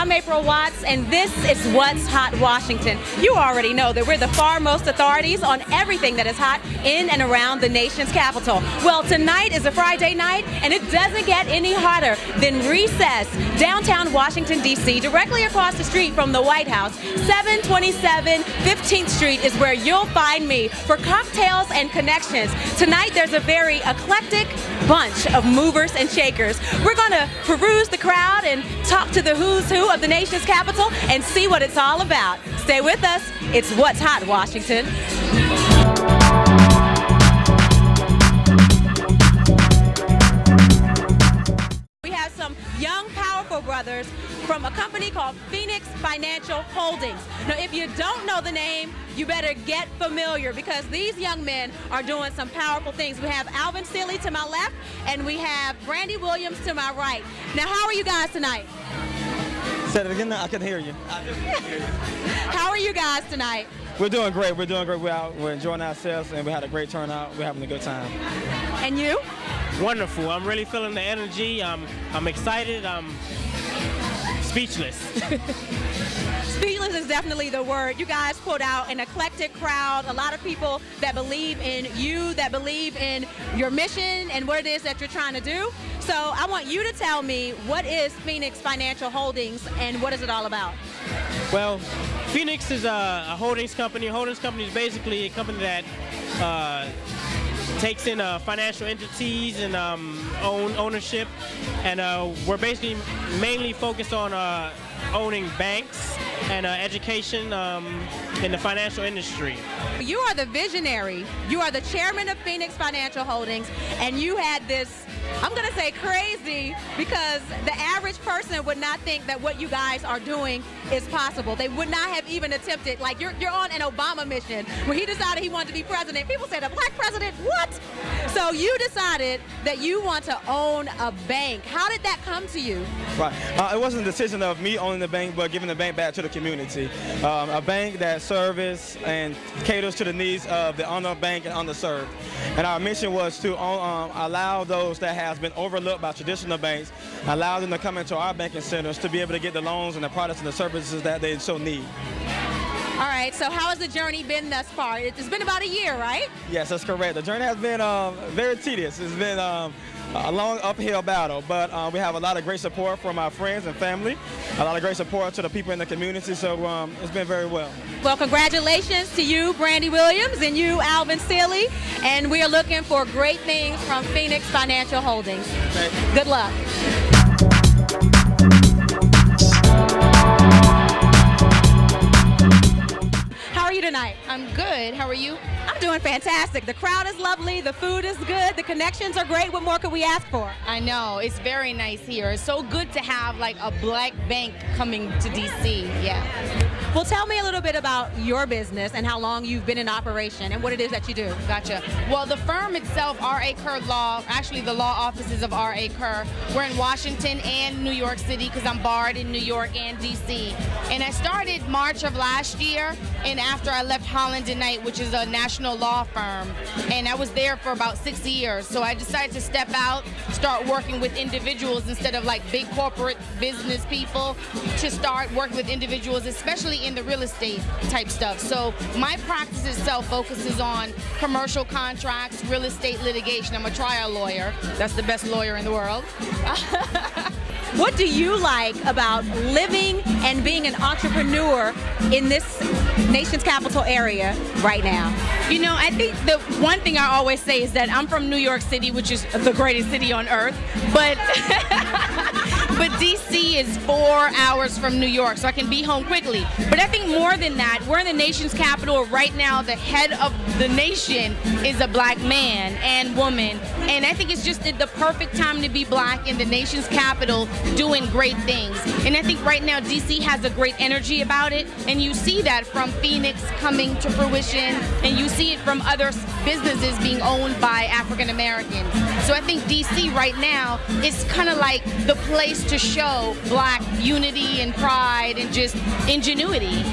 I'm April Watts, and this is What's Hot Washington. You already know that we're the foremost authorities on everything that is hot in and around the nation's capital. Well, tonight is a Friday night, and it doesn't get any hotter than Recess, downtown Washington, D.C., directly across the street from the White House. 727 15th Street is where you'll find me for cocktails and connections. Tonight, there's a very eclectic bunch of movers and shakers. We're going to peruse the crowd and talk to the who's who of the nation's capital and see what it's all about. Stay with us. It's What's Hot Washington. We have some young, powerful brothers from a company called Phoenix Financial Holdings. Now, if you don't know the name, you better get familiar because these young men are doing some powerful things. We have Alvin Sealy to my left, and we have Brandy Williams to my right. Now, how are you guys tonight? Say it again. I can hear you. How are you guys tonight? We're doing great. We're doing great. We're enjoying ourselves, and we had a great turnout. We're having a good time. And you? Wonderful. I'm really feeling the energy. I'm excited. I'm speechless. Speechless is definitely the word. You guys put out an eclectic crowd, a lot of people that believe in you, that believe in your mission and what it is that you're trying to do. So I want you to tell me, what is Phoenix Financial Holdings and what is it all about? Well, Phoenix is a holdings company. A holdings company is basically a company that takes in financial entities and ownership, and we're basically mainly focused on owning banks and education in the financial industry. You are the visionary. You are the chairman of Phoenix Financial Holdings, and you had this, I'm going to say crazy, because the average person would not think that what you guys are doing is possible. They would not have even attempted, like you're on an Obama mission where he decided he wanted to be president. People said, a black president, what? So you decided that you want to own a bank. How did that come to you? Right. It wasn't a decision of me owning the bank, but giving the bank back to the community. A bank that services and caters to the needs of the underbanked and underserved. And our mission was to allow those that has been overlooked by traditional banks, allow them to come into our banking centers to be able to get the loans and the products and the services that they so need. All right, so how has the journey been thus far? It's been about a year, right? Yes, that's correct. The journey has been very tedious. It's been a long uphill battle, but we have a lot of great support from our friends and family, a lot of great support to the people in the community, so it's been very well. Well, congratulations to you, Brandy Williams, and you, Alvin Sealy, and we are looking for great things from Phoenix Financial Holdings. Good luck. How are you tonight? I'm good. How are you? I'm doing fantastic. The crowd is lovely, the food is good, the connections are great. What more could we ask for? I know. It's very nice here. It's so good to have like a black bank coming to DC. Yeah. Well, tell me a little bit about your business and how long you've been in operation and what it is that you do. Gotcha. Well, the firm itself, R.A. Kerr Law, actually the law offices of R.A. Kerr, we're in Washington and New York City because I'm barred in New York and D.C. And I started March of last year, and after I left Holland and Knight, which is a national law firm, and I was there for about 6 years. So I decided to step out, start working with individuals instead of like big corporate business people, to start working with individuals, especially in the real estate type stuff. So my practice itself focuses on commercial contracts, real estate litigation. I'm a trial lawyer. That's the best lawyer in the world. What do you like about living and being an entrepreneur in this nation's capital area right now? You know, I think the one thing I always say is that I'm from New York City, which is the greatest city on earth, but DC is 4 hours from New York, so I can be home quickly. But I think more than that, we're in the nation's capital right now. The head of the nation is a black man and woman, and I think it's just the perfect time to be black in the nation's capital doing great things. And I think right now DC has a great energy about it, and you see that from Phoenix coming to fruition, and you see it from other businesses being owned by African Americans. So I think DC right now is kind of like the place to show black unity and pride and just ingenuity.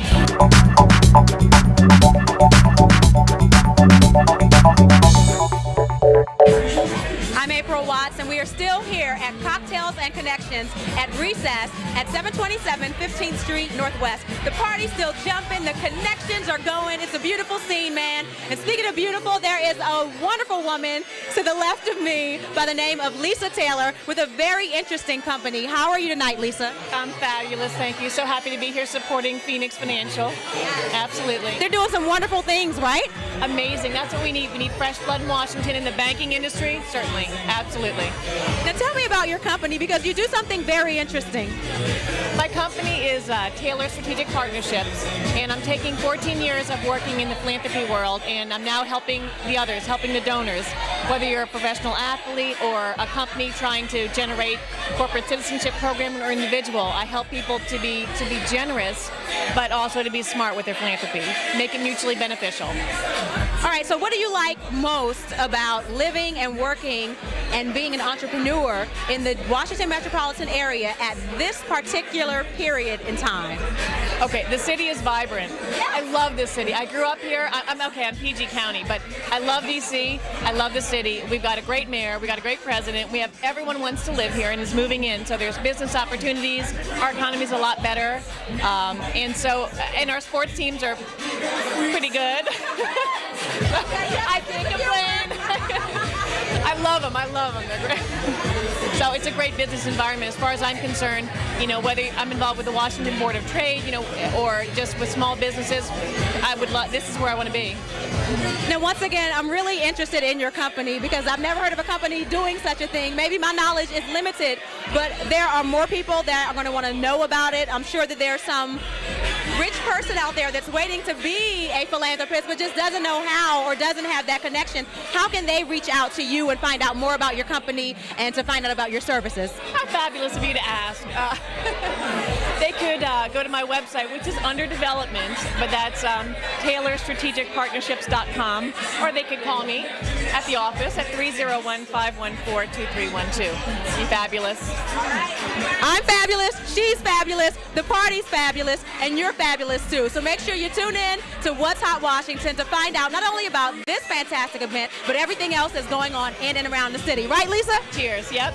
I'm April Watts, and we are still here at Cocktails and Connections at Recess at 727 15th Street Northwest. The party's still jumping, the connections are going. It's a beautiful scene, man. And speaking of beautiful, there is a wonderful woman to the left of me by the name of Lisa Taylor with a very interesting company. How are you tonight, Lisa? I'm fabulous, thank you. So happy to be here supporting Phoenix Financial. Absolutely. They're doing some wonderful things, right? Amazing. That's what we need. We need fresh blood in Washington in the banking industry. Certainly. Absolutely. Now tell me about your company, because you do something very interesting. My company is Taylor Strategic Partnerships, and I'm taking 14 years of working in the philanthropy world, and I'm now helping the others, helping the donors. Whether you're a professional athlete or a company trying to generate corporate citizenship program or individual, I help people to be generous, but also to be smart with their philanthropy, make it mutually beneficial. All right, so what do you like most about living and working and being an entrepreneur in the Washington metropolitan area at this particular period in time? Okay, the city is vibrant. I love this city. I grew up here. I'm PG County, but I love DC. I love the city. We've got a great mayor. We've got a great president. We have everyone wants to live here and is moving in. So there's business opportunities. Our economy's a lot better, and our sports teams are pretty good. I can't complain. I love them. They're great. So it's a great business environment as far as I'm concerned. You know, whether I'm involved with the Washington Board of Trade, or just with small businesses, this is where I want to be. Now, once again, I'm really interested in your company because I've never heard of a company doing such a thing. Maybe my knowledge is limited, but there are more people that are going to want to know about it. I'm sure that there's some rich person out there that's waiting to be a philanthropist but just doesn't know how or doesn't have that connection. How can they reach out to you and find out more about your company and to find out about your services? How fabulous of you to ask. They could go to my website, which is under development, but that's TaylorStrategicPartnerships.com, or they could call me at the office at 301-514-2312. Be fabulous. I'm fabulous, she's fabulous, the party's fabulous, and you're fabulous too. So make sure you tune in to What's Hot Washington to find out not only about this fantastic event, but everything else that's going on in and around the city. Right, Lisa? Cheers. Yep.